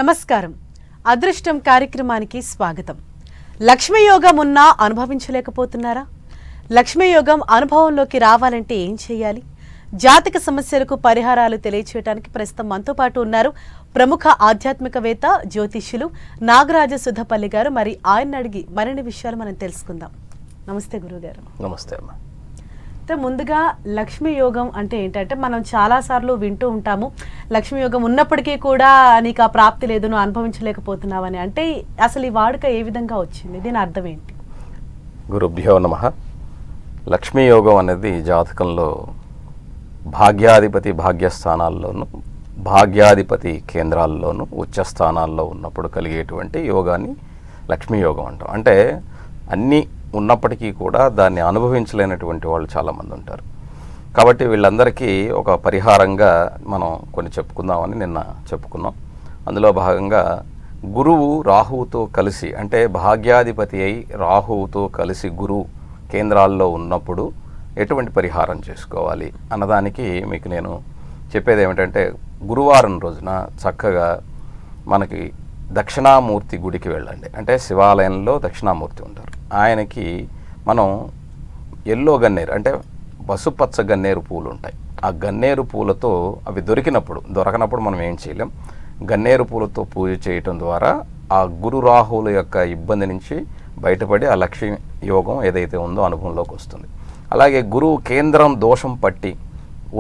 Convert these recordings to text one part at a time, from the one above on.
నమస్కారం. అదృష్టం కార్యక్రమానికి స్వాగతం. లక్ష్మీ యోగం ఉన్నా అనుభవించలేకపోతున్నారా? లక్ష్మీ యోగం అనుభవంలోకి రావాలంటే ఏం చేయాలి? జాతక సమస్యలకు పరిహారాలు తెలియచేయడానికి ప్రస్తుతం మనతో పాటు ఉన్నారు ప్రముఖ ఆధ్యాత్మికవేత్త జ్యోతిష్యులు నాగరాజ సుధపల్లి గారు. మరి ఆయన అడిగి మరిన్ని విషయాలు మనం తెలుసుకుందాం. నమస్తే గురుగారు. నమస్తే అమ్మా. ముందుగా లక్ష్మీ యోగం అంటే ఏంటంటే మనం చాలాసార్లు వింటూ ఉంటాము, లక్ష్మీ యోగం ఉన్నప్పటికీ కూడా నీకు ఆ ప్రాప్తి లేదు, నువ్వు అనుభవించలేకపోతున్నావని. అంటే అసలు ఈ వాడుక ఏ విధంగా వచ్చింది, దీని అర్థం ఏంటి? గురుభ్యో నమః. లక్ష్మీ యోగం అనేది జాతకంలో భాగ్యాధిపతి భాగ్యస్థానాల్లోనూ భాగ్యాధిపతి కేంద్రాల్లోనూ ఉచ్చస్థానాల్లో ఉన్నప్పుడు కలిగేటువంటి యోగాన్ని లక్ష్మీ యోగం అంటాం. అంటే అన్నీ ఉన్నప్పటికీ కూడా దాన్ని అనుభవించలేనటువంటి వాళ్ళు చాలామంది ఉంటారు. కాబట్టి వీళ్ళందరికీ ఒక పరిహారంగా మనం కొన్ని చెప్పుకుందామని నిన్న చెప్పుకున్నాం. అందులో భాగంగా గురువు రాహువుతో కలిసి, అంటే భాగ్యాధిపతి అయి రాహువుతో కలిసి గురువు కేంద్రాల్లో ఉన్నప్పుడు ఎటువంటి పరిహారం చేసుకోవాలి అన్నదానికి మీకు నేను చెప్పేది ఏమిటంటే, గురువారం రోజున చక్కగా మనకి దక్షిణామూర్తి గుడికి వెళ్ళండి. అంటే శివాలయంలో దక్షిణామూర్తి ఉంటారు. ఆయనకి మనం ఎల్లో గన్నేరు, అంటే పసుపచ్చ గన్నేరు పూలు ఉంటాయి. ఆ గన్నేరు పూలతో అవి దొరకనప్పుడు మనం ఏం చేయలేం. గన్నేరు పూలతో పూజ చేయటం ద్వారా ఆ గురు రాహువుల యొక్క ఇబ్బంది నుంచి బయటపడి ఆ లక్ష్మీ యోగం ఏదైతే ఉందో అనుభవంలోకి వస్తుంది. అలాగే గురువు కేంద్రం దోషం పట్టి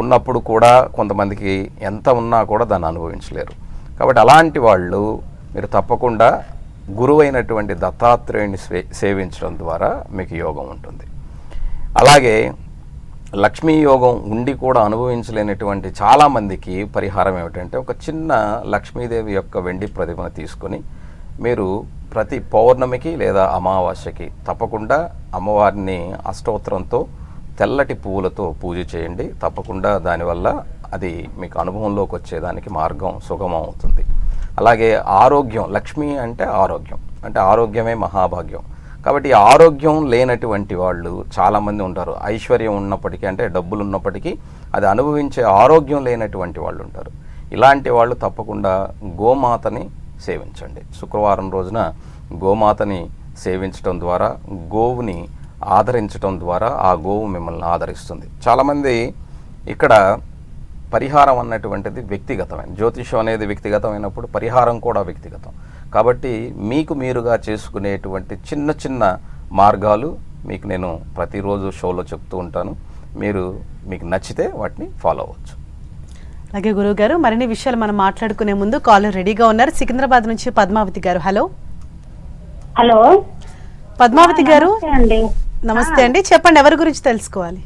ఉన్నప్పుడు కూడా కొంతమందికి ఎంత ఉన్నా కూడా దాన్ని అనుభవించలేరు. కాబట్టి అలాంటి వాళ్ళు మీరు తప్పకుండా గురువైనటువంటి దత్తాత్రేయుని సేవించడం ద్వారా మీకు యోగం ఉంటుంది. అలాగే లక్ష్మీ యోగం ఉండి కూడా అనుభవించలేనటువంటి చాలామందికి పరిహారం ఏమిటంటే, ఒక చిన్న లక్ష్మీదేవి యొక్క వెండి ప్రతిమను తీసుకొని మీరు ప్రతి పౌర్ణమికి లేదా అమావాస్యకి తప్పకుండా అమ్మవారిని అష్టోత్తరంతో తెల్లటి పువ్వులతో పూజ చేయండి. తప్పకుండా దానివల్ల అది మీకు అనుభవంలోకి వచ్చేదానికి మార్గం సుగమం అవుతుంది. అలాగే ఆరోగ్యం, లక్ష్మి అంటే ఆరోగ్యం, అంటే ఆరోగ్యమే మహాభాగ్యం. కాబట్టి ఆరోగ్యం లేనటువంటి వాళ్ళు చాలామంది ఉంటారు. ఐశ్వర్యం ఉన్నప్పటికీ, అంటే డబ్బులు ఉన్నప్పటికీ అది అనుభవించే ఆరోగ్యం లేనటువంటి వాళ్ళు ఉంటారు. ఇలాంటి వాళ్ళు తప్పకుండా గోమాతని సేవించండి. శుక్రవారం రోజున గోమాతని సేవించడం ద్వారా, గోవుని ఆదరించడం ద్వారా ఆ గోవు మిమ్మల్ని ఆదరిస్తుంది. చాలామంది ఇక్కడ పరిహారం అన్నటువంటిది వ్యక్తిగతమైన, జ్యోతిషం అనేది వ్యక్తిగతమైనప్పుడు పరిహారం కూడా వ్యక్తిగతం. కాబట్టి మీకు మీరుగా చేసుకునేటువంటి చిన్న చిన్న మార్గాలు మీకు నేను ప్రతిరోజు షోలో చెప్తూ ఉంటాను. మీకు నచ్చితే వాటిని ఫాలో అవ్వచ్చు. అలాగే గురువు గారు, మరిన్ని విషయాలు మనం మాట్లాడుకునే ముందు కాలర్ రెడీగా ఉన్నారు. సికింద్రాబాద్ నుంచి పద్మావతి గారు. హలో హలో పద్మావతి గారు. నమస్తే అండి, చెప్పండి, ఎవరి గురించి తెలుసుకోవాలి?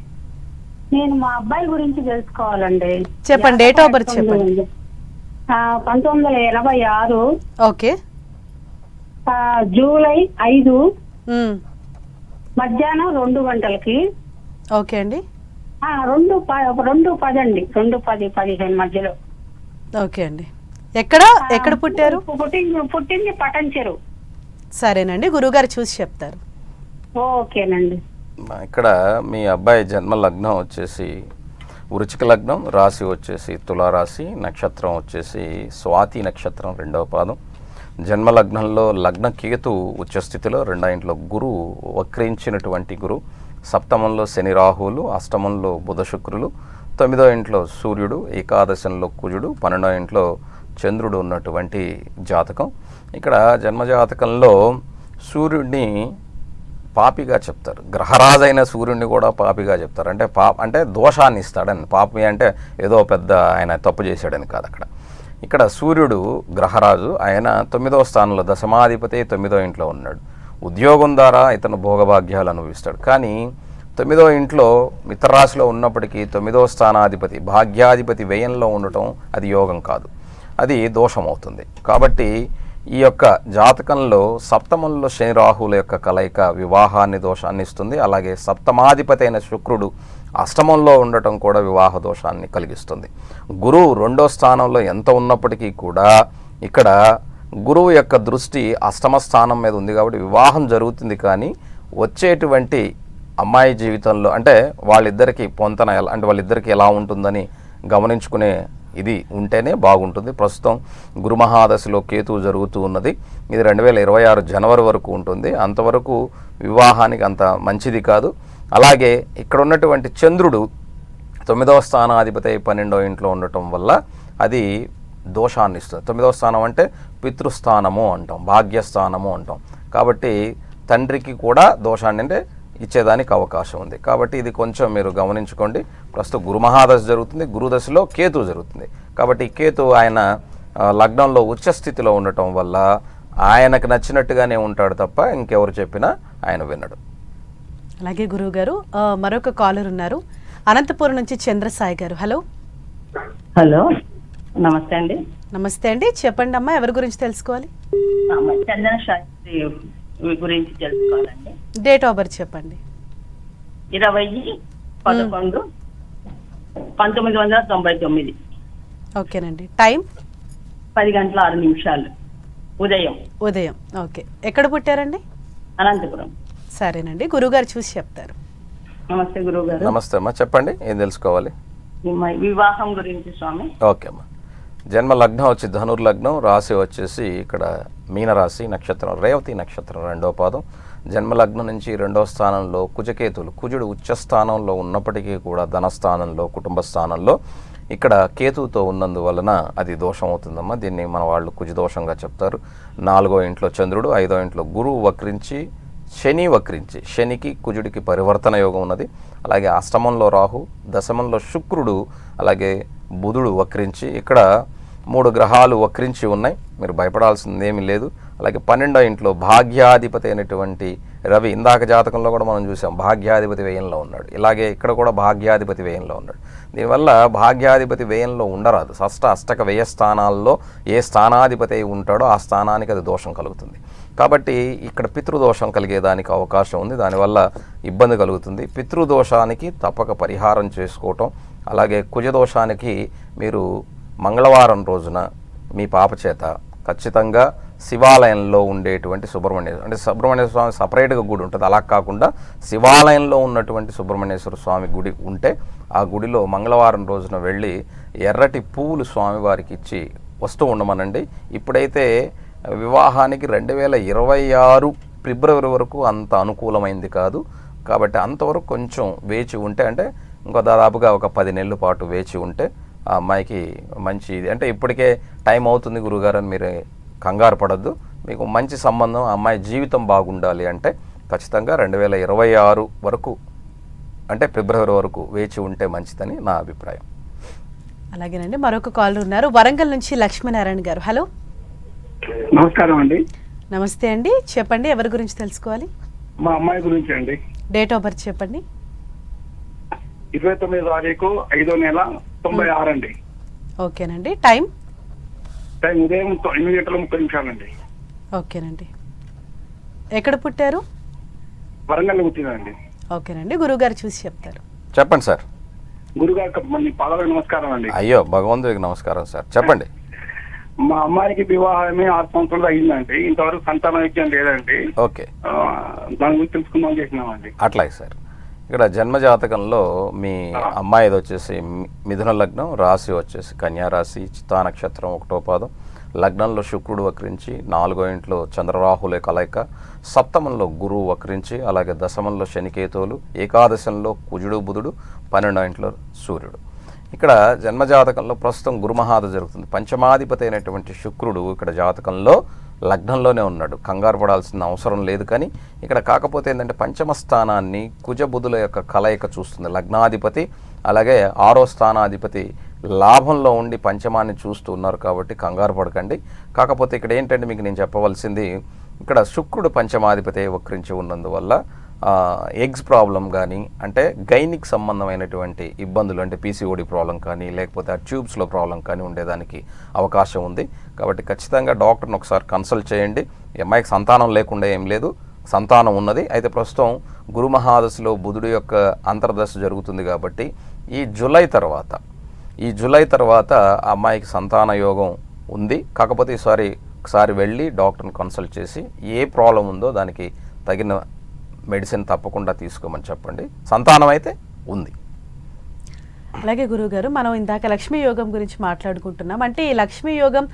నేను మా అబ్బాయి గురించి తెలుసుకోవాలండి. చెప్పండి, డేట్ ఆఫ్ బర్త్ చెప్పండి. 1986. ఓకే. జూలై 5 మధ్యాహ్నం 2 గంటలకి. ఓకే అండి. 2:10 అండి, 2:10-15 మధ్యలో. ఓకే అండి. ఎక్కడ పుట్టారు? పుట్టింది పటంచెరు. సరేనండి, గురువుగారు చూసి చెప్తారు. ఓకేనండి. ఇక్కడ మీ అబ్బాయి జన్మ లగ్నం వచ్చేసి వృచ్చిక లగ్నం, రాశి వచ్చేసి తులారాశి, నక్షత్రం వచ్చేసి స్వాతి నక్షత్రం 2వ పాదం. జన్మ లగ్నంలో లగ్న కేతు ఉచ్చస్థితిలో, 2వ ఇంట్లో గురువు వక్రించినటువంటి గురువు, సప్తమంలో శని రాహువులు, అష్టమంలో బుధ శుక్రులు, 9వ ఇంట్లో సూర్యుడు, ఏకాదశంలో కుజుడు, 12వ ఇంట్లో చంద్రుడు ఉన్నటువంటి జాతకం. ఇక్కడ జన్మజాతకంలో సూర్యుడిని పాపిగా చెప్తారు. గ్రహరాజైన సూర్యుడిని కూడా పాపిగా చెప్తారు. అంటే అంటే దోషాన్ని ఇస్తాడని. పాపి అంటే ఏదో పెద్ద ఆయన తప్పు చేశాడని కాదు. ఇక్కడ సూర్యుడు గ్రహరాజు, ఆయన 9వ స్థానంలో దశమాధిపతి 9వ ఇంట్లో ఉన్నాడు. ఉద్యోగం ద్వారా ఇతను భోగభాగ్యాలు అనుభవిస్తాడు. కానీ 9వ ఇంట్లో మిత్రరాశిలో ఉన్నప్పటికీ 9వ స్థానాధిపతి భాగ్యాధిపతి వ్యయంలో ఉండటం అది యోగం కాదు, అది దోషం అవుతుంది. కాబట్టి ఈ యొక్క జాతకంలో సప్తమంలో శని రాహువుల యొక్క కలయిక వివాహాన్ని దోషాన్ని ఇస్తుంది. అలాగే సప్తమాధిపతి అయిన శుక్రుడు అష్టమంలో ఉండటం కూడా వివాహ దోషాన్ని కలిగిస్తుంది. గురువు 2వ స్థానంలో ఎంత ఉన్నప్పటికీ కూడా ఇక్కడ గురువు యొక్క దృష్టి అష్టమ స్థానం మీద ఉంది. కాబట్టి వివాహం జరుగుతుంది, కానీ వచ్చేటువంటి అమ్మాయి జీవితంలో అంటే వాళ్ళిద్దరికీ పొంతన అంటే వాళ్ళిద్దరికీ ఎలా ఉంటుందని గమనించుకునే ఇది ఉంటేనే బాగుంటుంది. ప్రస్తుతం గురుమహాదశలో కేతువు జరుగుతూ ఉన్నది. ఇది 2026 జనవరి వరకు ఉంటుంది. అంతవరకు వివాహానికి అంత మంచిది కాదు. అలాగే ఇక్కడ ఉన్నటువంటి చంద్రుడు 9వ స్థానాధిపతి 12వ ఇంట్లో ఉండటం వల్ల అది దోషాన్ని ఇస్తుంది. 9వ స్థానం అంటే పితృస్థానము అంటాం, భాగ్యస్థానము అంటాం. కాబట్టి తండ్రికి కూడా దోషాన్ని అంటే ఇచ్చేదానికి అవకాశం ఉంది. కాబట్టి ఇది కొంచెం మీరు గమనించుకోండి. ప్రస్తుతం గురుమహాదశ జరుగుతుంది, గురుదశలో కేతు జరుగుతుంది. కాబట్టి కేతు ఆయన లగ్నంలో ఉచ్చ స్థితిలో ఉండటం వల్ల ఆయనకు నచ్చినట్టుగానే ఉంటాడు తప్ప ఇంకెవరు చెప్పినా ఆయన వినడు. అలాగే గురువు గారు మరొక కాలర్ ఉన్నారు, అనంతపురం నుంచి చంద్రసాయి గారు. హలో. హలో, నమస్తే అండి. నమస్తే అండి, చెప్పండి అమ్మా, ఎవరి గురించి తెలుసుకోవాలి? చందన శాస్త్రి గురించి తెలుసుకోవాలండి. డేట్ ఆఫ్ బర్త్ చెప్పండి. 20/11/1999. ఓకేనండి. టైం 10:06 ఉదయం. ఉదయం. ఓకే. ఎక్కడ పుట్టారండి? అనంతపురం. సరేనండి, గురువుగారు చూసి చెప్తారు. నమస్తే గురువు గారు. నమస్తే అమ్మా, చెప్పండి ఏం తెలుసుకోవాలి? వివాహం గురించి స్వామి. ఓకే అమ్మా. జన్మ లగ్నం వచ్చి ధనుర్లగ్నం, రాశి వచ్చేసి ఇక్కడ మీనరాశి, నక్షత్రం రేవతి నక్షత్రం 2వ పాదం. జన్మలగ్నం నుంచి 2వ స్థానంలో కుజకేతులు. కుజుడు ఉచ్చస్థానంలో ఉన్నప్పటికీ కూడా ధనస్థానంలో, కుటుంబ స్థానంలో ఇక్కడ కేతువుతో ఉన్నందువలన అది దోషం అవుతుందమ్మా. దీన్ని మన వాళ్ళు కుజదోషంగా చెప్తారు. 4వ ఇంట్లో చంద్రుడు, 5వ ఇంట్లో గురువు వక్రించి, శని వక్రించి, శనికి కుజుడికి పరివర్తన యోగం ఉన్నది. అలాగే అష్టమంలో రాహు, దశమంలో శుక్రుడు, అలాగే బుధుడు వక్రించి, ఇక్కడ 3 గ్రహాలు వక్రించి ఉన్నాయి. మీరు భయపడాల్సింది ఏమీ లేదు. అలాగే 12వ ఇంట్లో భాగ్యాధిపతి అయినటువంటి రవి, ఇందాక జాతకంలో కూడా మనం చూసాం భాగ్యాధిపతి వ్యయంలో ఉన్నాడు. ఇలాగే ఇక్కడ కూడా భాగ్యాధిపతి వ్యయంలో ఉన్నాడు. దీనివల్ల భాగ్యాధిపతి వ్యయంలో ఉండరాదు. అష్టక వ్యయ స్థానాల్లో ఏ స్థానాధిపతి ఉంటాడో ఆ స్థానానికి అది దోషం కలుగుతుంది. కాబట్టి ఇక్కడ పితృదోషం కలిగేదానికి అవకాశం ఉంది. దానివల్ల ఇబ్బంది కలుగుతుంది. పితృదోషానికి తప్పక పరిహారం చేసుకోవటం, అలాగే కుజదోషానికి మీరు మంగళవారం రోజున మీ పాప చేత ఖచ్చితంగా శివాలయంలో ఉండేటువంటి సుబ్రహ్మణ్య స్వామి సపరేట్గా గుడి ఉంటుంది. అలా కాకుండా శివాలయంలో ఉన్నటువంటి సుబ్రహ్మణ్యేశ్వర స్వామి గుడి ఉంటే ఆ గుడిలో మంగళవారం రోజున వెళ్ళి ఎర్రటి పువ్వులు స్వామివారికి ఇచ్చి వస్తూ ఉండమనండి. ఇప్పుడైతే వివాహానికి 2026 ఫిబ్రవరి వరకు అంత అనుకూలమైంది కాదు. కాబట్టి అంతవరకు కొంచెం వేచి ఉంటే, అంటే ఇంకో దాదాపుగా ఒక 10 నెలల పాటు వేచి ఉంటే ఆ అమ్మాయికి మంచి ఇది. అంటే ఇప్పటికే టైం అవుతుంది గురుగారు అని మీరు కంగారు పడద్దు. మీకు మంచి సంబంధం, అమ్మాయి జీవితం బాగుండాలి అంటే ఖచ్చితంగా 2026 వరకు, అంటే ఫిబ్రవరి వరకు వేచి ఉంటే మంచిదని నా అభిప్రాయం. అలాగేనండి, మరొక కాలర్ ఉన్నారు, వరంగల్ నుంచి లక్ష్మీనారాయణ గారు. హలో. నమస్కారం అండి. నమస్తే అండి, చెప్పండి ఎవరి గురించి తెలుసుకోవాలి? మా అమ్మాయి గురించి అండి. డేట్ ఆఫ్ బర్త్ చెప్పండి. 29వ తారీఖు 5వ నెల 96 అండి. ఓకేనండి. టైం ఉదయం 8:30 అండి. ఓకేనండి. ఎక్కడ పుట్టారు? వరంగల్ పుట్టినండి. ఓకేనండి, గురువుగారు చూసి చెప్తారు. చెప్పండి సార్. గురుగారికి మీ పాదాలకు నమస్కారం అండి. అయ్యో భగవంతుడికి నమస్కారం సార్, చెప్పండి. మా అమ్మాయికి వివాహమే 6 సంవత్సరాలు అయ్యిందండి. ఇంతవరకు సంతాన విషయం లేదండి. ఓకే, దాని గురించి తెలుసుకుందాం చేసినామండి. అట్లాగే సార్. ఇక్కడ జన్మజాతకంలో మీ అమ్మాయిది వచ్చేసి మిథున లగ్నం, రాశి వచ్చేసి కన్యా రాశి, చిత్తా నక్షత్రం 1వ పాదం. లగ్నంలో శుక్రుడు వక్రించి, 4వ ఇంట్లో చంద్రరాహులే కలయిక, సప్తమంలో గురువు వక్రించి, అలాగే దశమంలో శనికేతువులు, ఏకాదశంలో కుజుడు బుధుడు, 12వ ఇంట్లో సూర్యుడు. ఇక్కడ జన్మజాతకంలో ప్రస్తుతం గురుమహాద జరుగుతుంది. పంచమాధిపతి అయినటువంటి శుక్రుడు ఇక్కడ జాతకంలో లగ్నంలోనే ఉన్నాడు. కంగారు పడాల్సిన అవసరం లేదు. కానీ ఇక్కడ కాకపోతే ఏంటంటే పంచమ స్థానాన్ని కుజబుధుల యొక్క కలయిక చూస్తుంది. లగ్నాధిపతి అలాగే 6వ స్థానాధిపతి లాభంలో ఉండి పంచమాన్ని చూస్తూ ఉన్నారు. కాబట్టి కంగారు పడకండి. కాకపోతే ఇక్కడ ఏంటంటే మీకు నేను చెప్పవలసింది, ఇక్కడ శుక్రుడు పంచమాధిపతి వక్రించి ఉన్నందువల్ల ఎగ్స్ ప్రాబ్లం కానీ, అంటే గైనిక్ సంబంధమైనటువంటి ఇబ్బందులు, అంటే పీసీఓడి ప్రాబ్లం కానీ, లేకపోతే ఆ ట్యూబ్స్లో ప్రాబ్లం కానీ ఉండేదానికి అవకాశం ఉంది. కాబట్టి ఖచ్చితంగా డాక్టర్ని ఒకసారి కన్సల్ట్ చేయండి. ఈ అమ్మాయికి సంతానం లేకుండా ఏం లేదు, సంతానం ఉన్నది. అయితే ప్రస్తుతం గురు మహాదశలో బుధుడు యొక్క అంతర్దశ జరుగుతుంది. కాబట్టి ఈ జూలై తర్వాత ఆ అమ్మాయికి సంతాన యోగం ఉంది. కాకపోతే ఒకసారి వెళ్ళి డాక్టర్ని కన్సల్ట్ చేసి ఏ ప్రాబ్లం ఉందో దానికి తగిన మెడిసిన్ తప్పకుండా తీసుకోమని చెప్పండి. సంతానం అయితే ఉంది. అలాగే గురువుగారు, మనం ఇందాక లక్ష్మీ యోగం గురించి మాట్లాడుకుంటున్నాం. అంటే ఈ లక్ష్మీ యోగం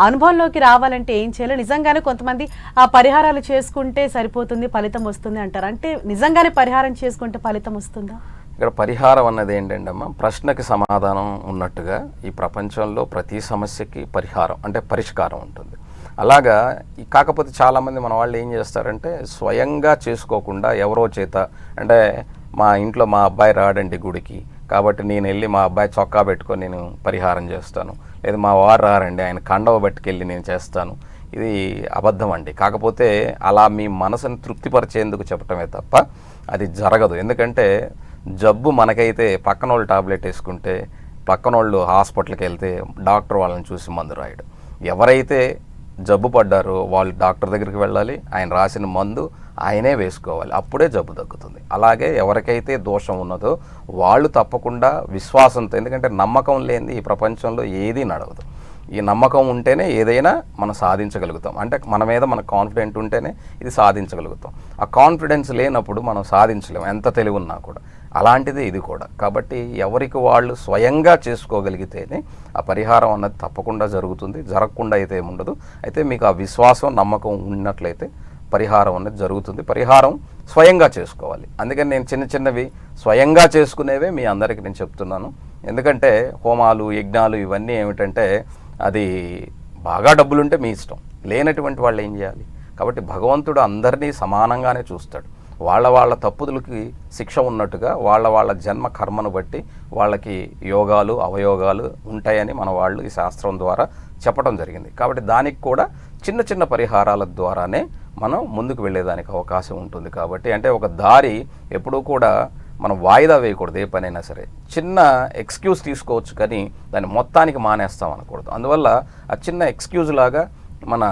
అనుభవంలోకి రావాలంటే ఏం చేయాలి? నిజంగానే కొంతమంది ఆ పరిహారాలు చేసుకుంటే సరిపోతుంది, ఫలితం వస్తుంది అంటారు. అంటే నిజంగానే పరిహారం చేసుకుంటే ఫలితం వస్తుందా? ఇక్కడ పరిహారం అన్నది ఏంటంటే అమ్మ, ప్రశ్నకి సమాధానం ఉన్నట్టుగా ఈ ప్రపంచంలో ప్రతి సమస్యకి పరిహారం అంటే పరిష్కారం ఉంటుంది. అలాగా కాకపోతే చాలామంది మన వాళ్ళు ఏం చేస్తారంటే స్వయంగా చేసుకోకుండా ఎవరో చేత, అంటే మా ఇంట్లో మా అబ్బాయి రాడండి గుడికి, కాబట్టి నేను వెళ్ళి మా అబ్బాయి చొక్కా పెట్టుకొని నేను పరిహారం చేస్తాను, లేదా మా వారు రారండి ఆయన కండవ పట్టుకెళ్ళి నేను చేస్తాను. ఇది అబద్ధం అండి. కాకపోతే అలా మీ మనసుని తృప్తిపరిచేందుకు చెప్పటమే తప్ప అది జరగదు. ఎందుకంటే జబ్బు మనకైతే పక్కన వాళ్ళు టాబ్లెట్ వేసుకుంటే, పక్కన వాళ్ళు హాస్పిటల్కి వెళ్తే డాక్టర్ వాళ్ళని చూసి మందు రాయడు. ఎవరైతే జబ్బు పడ్డారో వాళ్ళు డాక్టర్ దగ్గరికి వెళ్ళాలి, ఆయన రాసిన మందు ఆయనే వేసుకోవాలి, అప్పుడే జబ్బు తగ్గుతుంది. అలాగే ఎవరికైతే దోషం ఉన్నదో వాళ్ళు తప్పకుండా విశ్వాసంతో, ఎందుకంటే నమ్మకం లేనిది ఈ ప్రపంచంలో ఏదీ నడవదు. ఈ నమ్మకం ఉంటేనే ఏదైనా మనం సాధించగలుగుతాం. అంటే మన మీద మనకు కాన్ఫిడెంట్ ఉంటేనే ఇది సాధించగలుగుతాం. ఆ కాన్ఫిడెన్స్ లేనప్పుడు మనం సాధించలేము, ఎంత తెలివి ఉన్నా కూడా. అలాంటిది ఇది కూడా. కాబట్టి ఎవరికి వాళ్ళు స్వయంగా చేసుకోగలిగితేనే ఆ పరిహారం అన్నది తప్పకుండా జరుగుతుంది. జరగకుండా అయితే ఏముండదు. అయితే మీకు ఆ విశ్వాసం నమ్మకం ఉన్నట్లయితే పరిహారం అనేది జరుగుతుంది. పరిహారం స్వయంగా చేసుకోవాలి. అందుకని నేను చిన్న చిన్నవి స్వయంగా చేసుకునేవే మీ అందరికీ నేను చెప్తున్నాను. ఎందుకంటే హోమాలు యజ్ఞాలు ఇవన్నీ ఏమిటంటే అది బాగా డబ్బులుంటే మీ ఇష్టం, లేనటువంటి వాళ్ళు ఏం చేయాలి? కాబట్టి భగవంతుడు అందరినీ సమానంగానే చూస్తాడు. వాళ్ళ తప్పుదలకి శిక్ష ఉన్నట్టుగా వాళ్ళ జన్మ కర్మను బట్టి వాళ్ళకి యోగాలు అవయోగాలు ఉంటాయని మన వాళ్ళు ఈ శాస్త్రం ద్వారా చెప్పడం జరిగింది. కాబట్టి దానికి కూడా చిన్న చిన్న పరిహారాల ద్వారానే మనం ముందుకు వెళ్ళేదానికి అవకాశం ఉంటుంది. కాబట్టి అంటే ఒక దారి ఎప్పుడూ కూడా మనం వాయిదా వేయకూడదు. ఏ పనైనా సరే చిన్న ఎక్స్క్యూజ్ తీసుకోవచ్చు, కానీ దాన్ని మొత్తానికి మానేస్తాం అనకూడదు. అందువల్ల ఆ చిన్న ఎక్స్క్యూజ్ లాగా మన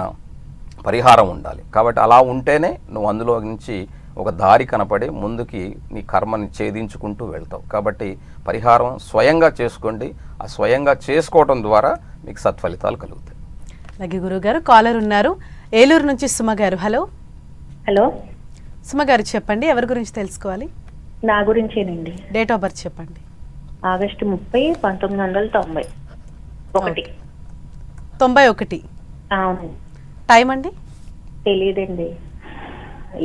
పరిహారం ఉండాలి. కాబట్టి అలా ఉంటేనే నువ్వు అందులో నుంచి ఒక దారి కనపడి ముందుకి నీ కర్మని ఛేదించుకుంటూ వెళ్తావు. కాబట్టి పరిహారం స్వయంగా చేసుకోండి. ఆ స్వయంగా చేసుకోవడం ద్వారా మీకు సత్ఫలితాలు కలుగుతాయి. అలాగే గురువుగారు, కాలర్ ఉన్నారు ఏలూరు నుంచి సుమ గారు. హలో. హలో, సుమ గారు చెప్పండి, ఎవరి గురించి తెలుసుకోవాలి? నా గురించేనండి. డేట్ ఆఫ్ బర్త్ చెప్పండి. ఆగస్టు 30, 1991. 91. అవును. టైం అండి? తెలియదండి.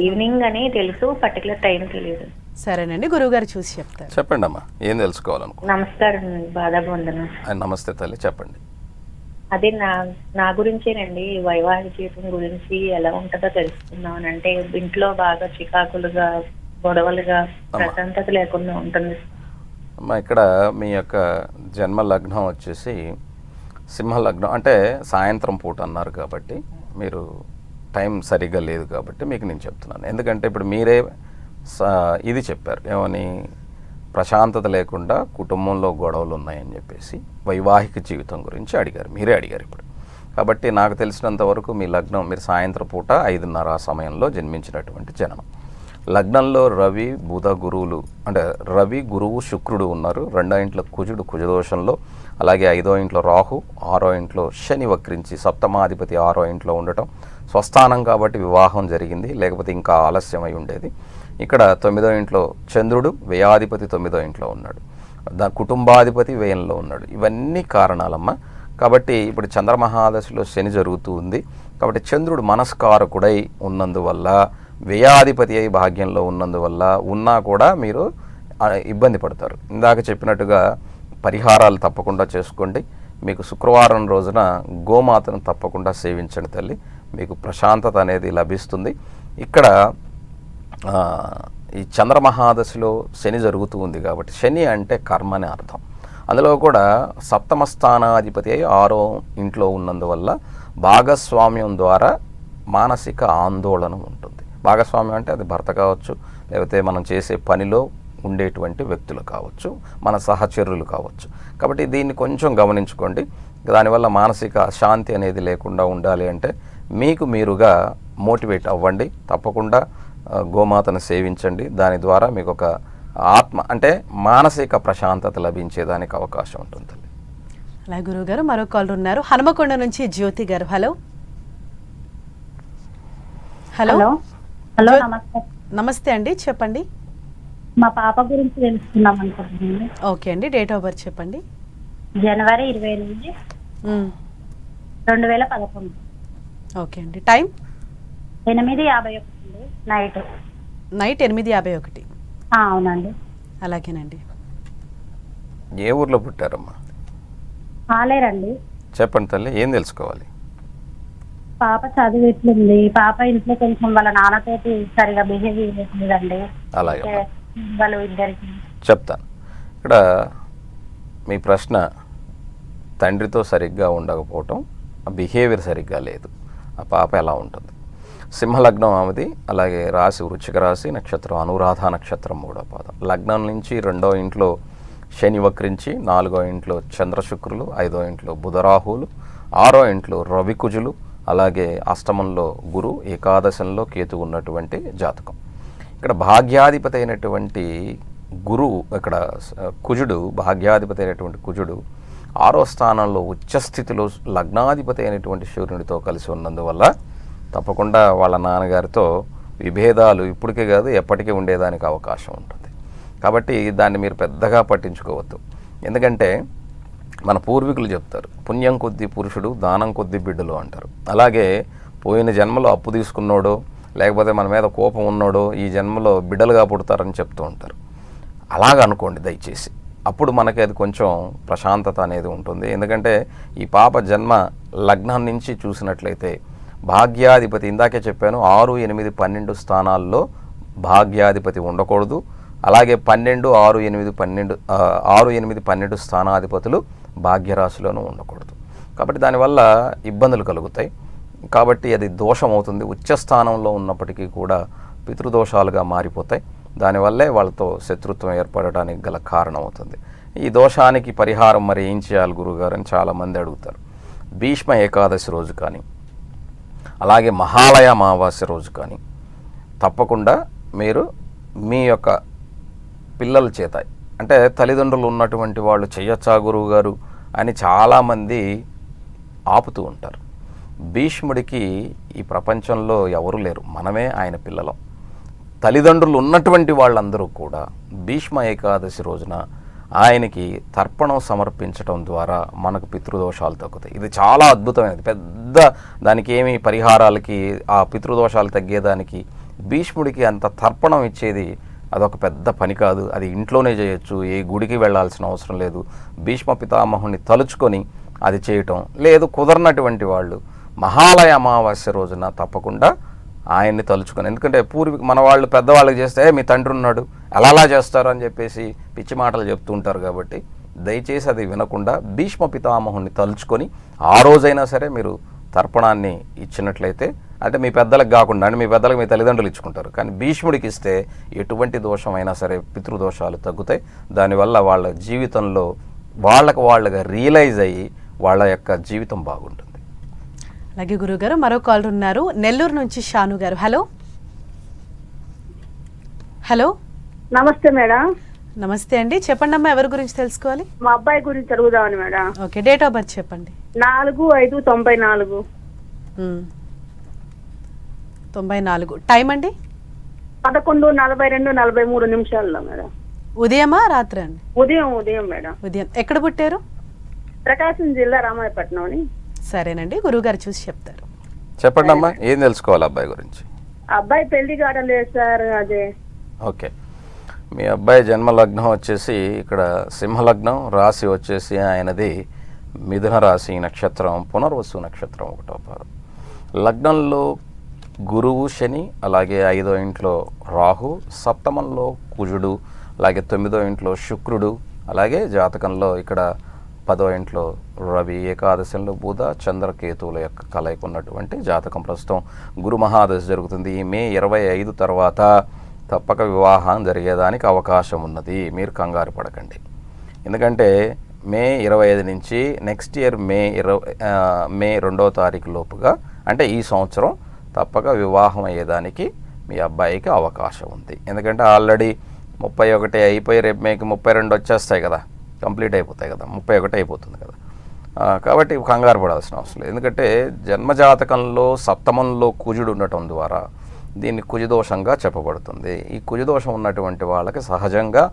ఈవినింగ్ అని తెలుసు, పర్టికులర్ టైం తెలియదు. సరేనండి, గురువుగారు చూసి చెప్తారు. చెప్పండి అమ్మా, ఏం తెలుసుకోవాలనుకో. నమస్కారం, బాధాబంధన. నమస్తే తల్లి, చెప్పండి. అదే నా గురించేనండి. వైవాహిక జీవితం గురించి ఎలా ఉంటుందో తెలుసుకుందాం. అంటే ఇంట్లో బాగా చికాకులుగా, గొడవలుగా, ప్రశాంతత లేకుండా ఉంటుంది. అమ్మా, ఇక్కడ మీ యొక్క జన్మ లగ్నం వచ్చేసి సింహ లగ్నం, అంటే సాయంత్రం పూట అన్నారు కాబట్టి మీరు టైం సరిగ్గా లేదు కాబట్టి మీకు నేను చెప్తున్నాను. ఎందుకంటే ఇప్పుడు మీరే ఇది చెప్పారు, ఏమని ప్రశాంతత లేకుండా కుటుంబంలో గొడవలు ఉన్నాయని చెప్పేసి వైవాహిక జీవితం గురించి అడిగారు, మీరే అడిగారు ఇప్పుడు. కాబట్టి నాకు తెలిసినంత వరకు మీ లగ్నం, మీరు సాయంత్రం పూట 5:30 ఆ సమయంలో జన్మించినటువంటి జననం. లగ్నంలో రవి బుధ గురువులు, అంటే రవి గురువు శుక్రుడు ఉన్నారు. 2వ ఇంట్లో కుజుడు కుజదోషంలో, అలాగే 5వ ఇంట్లో రాహు, 6వ ఇంట్లో శని వక్రించి, సప్తమాధిపతి 6వ ఇంట్లో ఉండటం స్వస్థానం కాబట్టి వివాహం జరిగింది, లేకపోతే ఇంకా ఆలస్యమై ఉండేది. ఇక్కడ 9వ ఇంట్లో చంద్రుడు వ్యయాధిపతి 9వ ఇంట్లో ఉన్నాడు, కుటుంబాధిపతి వ్యయంలో ఉన్నాడు. ఇవన్నీ కారణాలమ్మ. కాబట్టి ఇప్పుడు చంద్రమహాదశలో శని జరుగుతూ ఉంది. కాబట్టి చంద్రుడు మనస్కారకుడై ఉన్నందువల్ల, వ్యయాధిపతి అయి భాగ్యంలో ఉన్నందువల్ల ఉన్నా కూడా మీరు ఇబ్బంది పడతారు. ఇందాక చెప్పినట్టుగా పరిహారాలు తప్పకుండా చేసుకోండి. మీకు శుక్రవారం రోజున గోమాతను తప్పకుండా సేవించండి తల్లి, మీకు ప్రశాంతత అనేది లభిస్తుంది. ఇక్కడ ఈ చంద్రమహాదశలో శని జరుగుతూ ఉంది కాబట్టి, శని అంటే కర్మ అని అర్థం. అందులో కూడా సప్తమ స్థానాధిపతి అయి 6వ ఇంట్లో ఉన్నందువల్ల భాగస్వామ్యం ద్వారా మానసిక ఆందోళన ఉంటుంది. భాగస్వామ్యం అంటే అది భర్త కావచ్చు, లేకపోతే మనం చేసే పనిలో ఉండేటువంటి వ్యక్తులు కావచ్చు, మన సహచరులు కావచ్చు. కాబట్టి దీన్ని కొంచెం గమనించుకోండి. దానివల్ల మానసిక శాంతి అనేది లేకుండా ఉండాలి అంటే మీకు మీరుగా మోటివేట్ అవ్వండి. తప్పకుండా గోమాతను సేవించండి. దాని ద్వారా మీకు ఒక ఆత్మ, అంటే మానసిక ప్రశాంతత లభించేదానికి అవకాశం ఉంటుంది. అలా గురువు గారు, మరో కాల్ ఉన్నారు హనుమకొండ నుంచి జ్యోతి గారు. హలో. హలో. హలో, నమస్తే. నమస్తే అండి, చెప్పండి. మా పాప గురించి తెలుసుకుందాం అనుకుంటున్నాను. ఓకే అండి, డేట్ ఆఫ్ బర్త్ చెప్పండి. జనవరి 28, మ్మ్. 2011, ఓకే అండి. Time 8:51 night. నైట్ 8:51. అవునండి. అలాగేనండి. ఏ ఊర్లో పుట్టారమ్మా? ఆలేరండి. చెప్పండి తల్లి, ఏం తెలుసుకోవాలి? పాప చదువు ఎట్లుంది? పాప ఇంట్లో కొంచెం వాళ్ళ నాన్నతోటి సరిగా బిహేవ్ చేయట్లేదండి. అలాగే వాళ్ళు ఇద్దరికి చెప్తాను. ఇక్కడ మీ ప్రశ్న తండ్రితో సరిగ్గా ఉండకపోవటం, ఆ బిహేవియర్ సరిగ్గా లేదు. ఆ పాప ఎలా ఉంటుంది? సింహలగ్నం ఆమెది, అలాగే రాశి వృశ్చిక రాశి, నక్షత్రం అనురాధ నక్షత్రం 3వ పాదం. లగ్నం నుంచి 2వ ఇంట్లో శని వక్రించి, 4వ ఇంట్లో చంద్రశుక్రులు, 5వ ఇంట్లో బుధరాహువులు, 6వ ఇంట్లో రవికుజులు, అలాగే అష్టమంలో గురు, ఏకాదశంలో కేతు ఉన్నటువంటి జాతకం. ఇక్కడ భాగ్యాధిపతి అయినటువంటి గురువు, ఇక్కడ కుజుడు, భాగ్యాధిపతి అయినటువంటి కుజుడు 6వ స్థానంలో ఉచ్చస్థితిలో లగ్నాధిపతి అయినటువంటి సూర్యునితో కలిసి ఉన్నందువల్ల తప్పకుండా వాళ్ళ నాన్నగారితో విభేదాలు ఇప్పటికే కాదు ఎప్పటికీ ఉండేదానికి అవకాశం ఉంటుంది. కాబట్టి దాన్ని మీరు పెద్దగా పట్టించుకోవద్దు. ఎందుకంటే మన పూర్వీకులు చెప్తారు, పుణ్యం కొద్ది పురుషుడు, దానం కొద్ది బిడ్డలు అంటారు. అలాగే పోయిన జన్మలో అప్పు తీసుకున్నాడో, లేకపోతే మన మీద కోపం ఉన్నాడో ఈ జన్మలో బిడ్డలుగా పుడతారని చెప్తూ ఉంటారు. అలాగ అనుకోండి దయచేసి, అప్పుడు మనకి అది కొంచెం ప్రశాంతత అనేది ఉంటుంది. ఎందుకంటే ఈ పాప జన్మ లగ్నం నుంచి చూసినట్లయితే భాగ్యాధిపతి, ఇందాకే చెప్పాను 6, 8, 12 స్థానాల్లో భాగ్యాధిపతి ఉండకూడదు. అలాగే 12, 6, 8, 12 స్థానాధిపతులు భాగ్యరాశిలోనూ ఉండకూడదు. కాబట్టి దానివల్ల ఇబ్బందులు కలుగుతాయి. కాబట్టి అది దోషం అవుతుంది. ఉచ్చస్థానంలో ఉన్నప్పటికీ కూడా పితృదోషాలుగా మారిపోతాయి. దానివల్లే వాళ్ళతో శత్రుత్వం ఏర్పడడానికి గల కారణం అవుతుంది. ఈ దోషానికి పరిహారం మరి ఏం చేయాలి గురుగారు అని చాలామంది అడుగుతారు. భీష్మ ఏకాదశి రోజు కానీ, అలాగే మహాలయ అమావాస్య రోజు కానీ తప్పకుండా మీరు మీ యొక్క పిల్లల చేత, అంటే తల్లిదండ్రులు ఉన్నటువంటి వాళ్ళు చెయ్యొచ్చా గురువు గారు అని చాలామంది ఆపుతూ ఉంటారు. భీష్ముడికి ఈ ప్రపంచంలో ఎవరు లేరు, మనమే ఆయన పిల్లలం. తల్లిదండ్రులు ఉన్నటువంటి వాళ్ళందరూ కూడా భీష్మ ఏకాదశి రోజున ఆయనకి తర్పణం సమర్పించడం ద్వారా మనకు పితృదోషాలు తగ్గుతాయి. ఇది చాలా అద్భుతమైనది. పెద్ద దానికి ఏమి పరిహారాలకి, ఆ పితృదోషాలు తగ్గేదానికి భీష్ముడికి అంత తర్పణం ఇచ్చేది అదొక పెద్ద పని కాదు. అది ఇంట్లోనే చేయొచ్చు, ఏ గుడికి వెళ్ళాల్సిన అవసరం లేదు. భీష్మ పితామహుని తలుచుకొని అది చేయటం, లేదు కుదరనటువంటి వాళ్ళు మహాలయ అమావాస్య రోజున తప్పకుండా ఆయన్ని తలుచుకొని, ఎందుకంటే మన వాళ్ళు పెద్దవాళ్ళకి చేస్తే మీ తండ్రి ఉన్నాడు ఎలా చేస్తారు అని చెప్పేసి పిచ్చి మాటలు చెప్తూ ఉంటారు. కాబట్టి దయచేసి అది వినకుండా భీష్మ పితామహుని తలుచుకొని ఆ రోజైనా సరే మీరు తర్పణాన్ని ఇచ్చినట్లయితే, అంటే మీ పెద్దలకు కాకుండా, అంటే మీ పెద్దలకు మీ తల్లిదండ్రులు ఇచ్చుకుంటారు, కానీ భీష్ముడికి ఇస్తే ఎటువంటి దోషమైనా సరే పితృదోషాలు తగ్గుతాయి. దానివల్ల వాళ్ళ జీవితంలో వాళ్ళగా రియలైజ్ అయ్యి వాళ్ళ యొక్క జీవితం బాగుంటుంది. అలాగే గురుగారు మరో కాలర్ ఉన్నారు, నెల్లూరు నుంచి షాను గారు. హలో హలో నమస్తే మేడం. నమస్తే అండి, చెప్పండి అమ్మా, ఎవరి గురించి తెలుసుకోవాలి? మా అబ్బాయి గురించి అడుగుదామని madam. Okay, date of birth చెప్పండి. 4/5/94. 94. టైం అండి? 11:42-43 మేడం. ఉదయమా రాత్రి అండి? ఉదయం మేడం. ఉదయం. ఎక్కడ పుట్టారు? ప్రకాశం జిల్లా రామాయపట్నం అని. సరేనండి, గురువుగారు చూసి చెప్తారు. చెప్పండి అమ్మా, ఏం తెలుసుకోవాలి అబ్బాయి గురించి? అబ్బాయి పెళ్లి కావడం లేదు సార్. అదే ఓకే, మీ అబ్బాయి జన్మ లగ్నం వచ్చేసి ఇక్కడ సింహలగ్నం, రాశి వచ్చేసి ఆయనది మిథున రాశి, నక్షత్రం పునర్వసు నక్షత్రం 1వ పాదం. లగ్నంలో గురువు శని, అలాగే 5వ ఇంట్లో రాహు, సప్తమంలో కుజుడు, అలాగే 9వ ఇంట్లో శుక్రుడు, అలాగే జాతకంలో ఇక్కడ 10వ ఇంట్లో రవి, ఏకాదశంలో బుధ, చంద్రకేతువుల యొక్క కలయిక ఉన్నటువంటి జాతకం. ప్రస్తుతం గురు మహాదశ జరుగుతుంది. ఈ మే 25 తర్వాత తప్పక వివాహం జరిగేదానికి అవకాశం ఉన్నది. మీరు కంగారు పడకండి. ఎందుకంటే మే 25 నుంచి నెక్స్ట్ ఇయర్ మే 2వ తారీఖు లోపుగా, అంటే ఈ సంవత్సరం తప్పక వివాహం అయ్యేదానికి మీ అబ్బాయికి అవకాశం ఉంది. ఎందుకంటే ఆల్రెడీ 31 అయిపోయి రేపు మేకి 32 వచ్చేస్తాయి కదా, కంప్లీట్ అయిపోతాయి కదా, 31 అయిపోతుంది కదా. కాబట్టి కంగారు పడాల్సిన అవసరం లేదు. ఎందుకంటే జన్మజాతకంలో సప్తమంలో కుజుడు ఉండటం ద్వారా దీన్ని కుజదోషంగా చెప్పబడుతుంది. ఈ కుజదోషం ఉన్నటువంటి వాళ్ళకి సహజంగా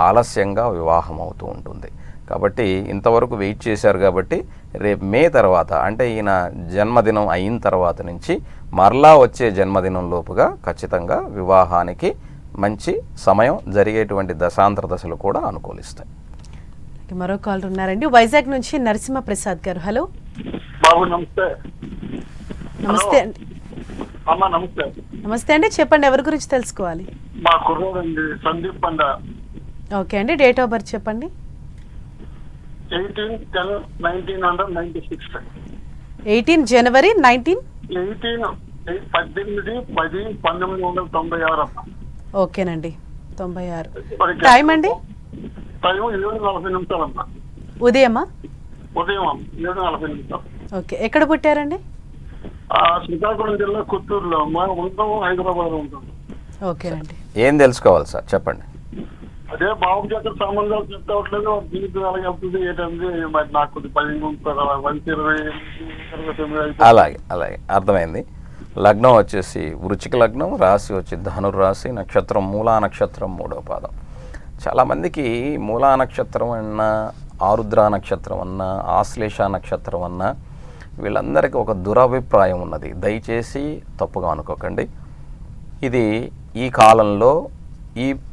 ఆలస్యంగా వివాహం అవుతూ ఉంటుంది. కాబట్టి ఇంతవరకు వెయిట్ చేశారు కాబట్టి రేపు మే తర్వాత అంటే ఈయన జన్మదినం అయిన తర్వాత నుంచి మరలా వచ్చే జన్మదినం లోపుగా ఖచ్చితంగా వివాహానికి మంచి సమయం, జరిగేటువంటి దశాంతర దశలు కూడా అనుకూలిస్తాయి. మరో కాల్ ఉన్నారండి, వైజాగ్ నుంచి నరసింహ ప్రసాద్ గారు. హలో బాబు నమస్తే. నమస్తే అండి. అమ్మా నమస్తే. నమస్తే అండి, చెప్పండి ఎవరి గురించి తెలుసుకోవాలి? మా కుర్రోడండి సందీప్ పండ. ఓకే అండి, డేట్ ఆఫ్ బర్త్ చెప్పండి. 18/10/1996. 18 జనవరి 18/10/1996. ఓకేనండి, 96. టైం అండి? టైం 7:40 ఉదయమా? ఉదయం 7:40. ఓకే, ఎక్కడ పుట్టారండి? శ్రీకాకుళం జిల్లా కొత్తూరులో. మా ఉంటాం హైదరాబాద్ లో ఉంటాం. ఓకేనండి. ఏం తెలుసుకోవాలి సార్ చెప్పండి. అదే బాబు చేత సంబంధాలు సెట్ అవ్వట్లేదు, జీవితం ఎలాగెళ్తుంది ఏంటంటే మరి నాకు కొద్ది 10 అలాగే అర్థమైంది. లగ్నం వచ్చేసి వృశ్చిక లగ్నం, రాశి వచ్చి ధనుర్రాశి, నక్షత్రం మూలా నక్షత్రం 3వ పాదం. చాలామందికి మూలా నక్షత్రం అన్నా, ఆరుద్ర నక్షత్రం అన్నా, ఆశ్లేష నక్షత్రం అన్నా వీళ్ళందరికీ ఒక దురభిప్రాయం ఉన్నది. దయచేసి తప్పుగా అనుకోకండి. ఇది ఈ కాలంలో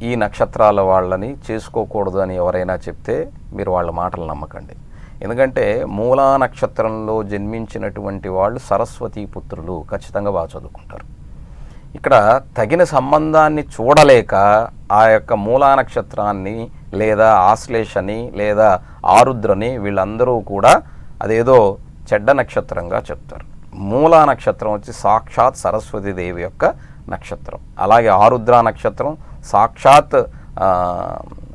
ఈ నక్షత్రాల వాళ్ళని చేసుకోకూడదు అని ఎవరైనా చెప్తే మీరు వాళ్ళ మాటలు నమ్మకండి. ఎందుకంటే మూలా నక్షత్రంలో జన్మించినటువంటి వాళ్ళు సరస్వతీ పుత్రులు, ఖచ్చితంగా బాగా చదువుకుంటారు. ఇక్కడ తగిన సంబంధాన్ని చూడలేక ఆ యొక్క మూలా నక్షత్రాన్ని లేదా ఆశ్లేషని లేదా ఆరుద్రని వీళ్ళందరూ కూడా అదేదో చెడ్డ నక్షత్రంగా చెప్తారు. మూలా నక్షత్రం వచ్చి సాక్షాత్ సరస్వతీదేవి యొక్క నక్షత్రం. అలాగే ఆరుద్ర నక్షత్రం సాక్షాత్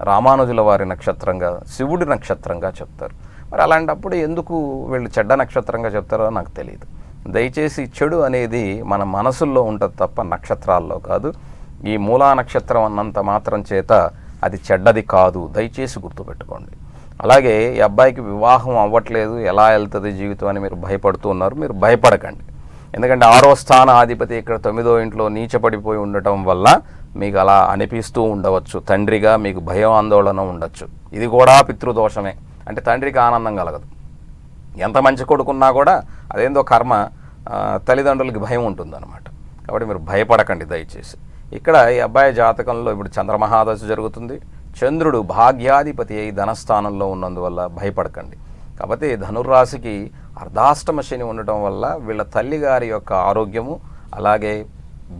రామానుజుల వారి నక్షత్రంగా, శివుడి నక్షత్రంగా చెప్తారు. మరి అలాంటప్పుడు ఎందుకు వీళ్ళు చెడ్డ నక్షత్రంగా చెప్తారో నాకు తెలియదు. దయచేసి చెడు అనేది మన మనసుల్లో ఉంటుంది తప్ప నక్షత్రాల్లో కాదు. ఈ మూలా నక్షత్రం అన్నంత మాత్రం చేత అది చెడ్డది కాదు, దయచేసి గుర్తుపెట్టుకోండి. అలాగే ఈ అబ్బాయికి వివాహం అవ్వట్లేదు, ఎలా వెళ్తుంది జీవితం అని మీరు భయపడుతూ ఉన్నారు. మీరు భయపడకండి. ఎందుకంటే 6వ స్థానాధిపతి ఇక్కడ 9వ ఇంట్లో నీచపడిపోయి ఉండటం వల్ల మీకు అలా అనిపిస్తూ ఉండవచ్చు. తండ్రిగా మీకు భయం, ఆందోళన ఉండొచ్చు. ఇది కూడా పితృదోషమే. అంటే తండ్రికి ఆనందం కలగదు. ఎంత మంచి కొడుకున్నా కూడా అదేందో కర్మ, తల్లిదండ్రులకి భయం ఉంటుందన్నమాట. కాబట్టి మీరు భయపడకండి దయచేసి. ఇక్కడ ఈ అబ్బాయి జాతకంలో ఇప్పుడు చంద్రమహాదశ జరుగుతుంది. చంద్రుడు భాగ్యాధిపతి అయి ధనస్థానంలో ఉన్నందువల్ల భయపడకండి. కాబట్టి ధనుర్రాశికి అర్ధాష్టమ శని ఉండటం వల్ల వీళ్ళ తల్లిగారి యొక్క ఆరోగ్యము, అలాగే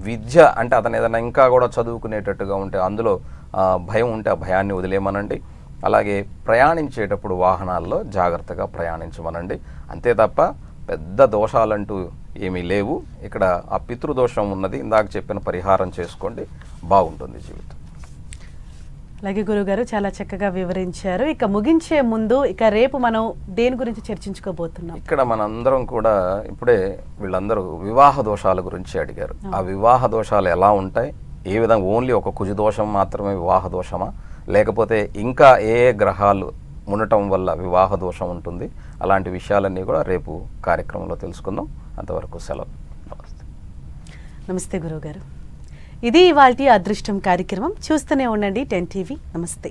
విద్య అంటే అతను ఏదైనా ఇంకా కూడా చదువుకునేటట్టుగా ఉంటే అందులో భయం ఉంటే ఆ భయాన్ని వదిలేయమనండి. అలాగే ప్రయాణించేటప్పుడు వాహనాల్లో జాగ్రత్తగా ప్రయాణించమనండి. అంతే తప్ప పెద్ద దోషాలంటూ ఏమీ లేవు. ఇక్కడ ఆ పితృదోషం ఉన్నది. ఇందాక చెప్పిన పరిహారం చేసుకోండి, బాగుంటుంది జీవితం. అలాగే గురుగారు చాలా చక్కగా వివరించారు. ఇక ముగించే ముందు ఇక రేపు మనం దేని గురించి చర్చించుకోబోతున్నాం? ఇక్కడ మనందరం కూడా ఇప్పుడే వీళ్ళందరూ వివాహ దోషాల గురించి అడిగారు. ఆ వివాహ దోషాలు ఎలా ఉంటాయి, ఏ విధంగా ఓన్లీ ఒక కుజదోషం మాత్రమే వివాహ దోషమా, లేకపోతే ఇంకా ఏ గ్రహాలు ఉండటం వల్ల వివాహ దోషం ఉంటుంది, అలాంటి విషయాలన్నీ కూడా రేపు కార్యక్రమంలో తెలుసుకుందాం. అంతవరకు సెలవు. నమస్తే. నమస్తే గురువుగారు. ఇది ఇవాల్టి అదృష్టం కార్యక్రమం. చూస్తూనే ఉండండి 10 TV. నమస్తే.